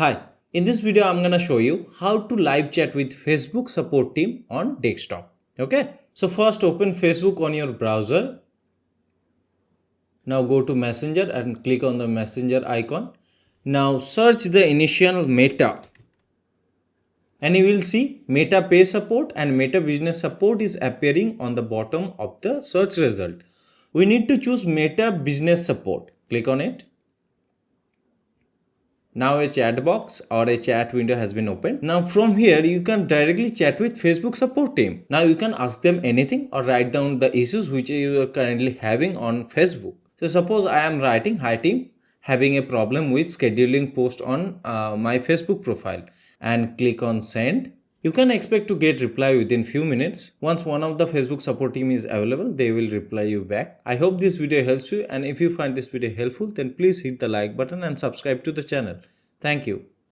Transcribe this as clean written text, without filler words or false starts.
Hi, in this video I'm gonna show you how to live chat with Facebook support team on desktop. Okay, so first open Facebook on your browser. Now go to Messenger and click on the Messenger icon. Now search the initial Meta and you will see Meta Pay Support and Meta Business Support is appearing on the bottom of the search result. We need to choose Meta Business Support. Click on it. Now a chat box or a chat window has been opened. Now from here you can directly chat with Facebook support team. Now you can ask them anything or write down the issues which you are currently having on Facebook. So suppose I am writing, "Hi team, having a problem with scheduling post on my Facebook profile," and click on send. You can expect to get reply within few minutes. Once one of the Facebook support team is available, they will reply you back. I hope this video helps you, and if you find this video helpful, then please hit the like button and subscribe to the channel. Thank you.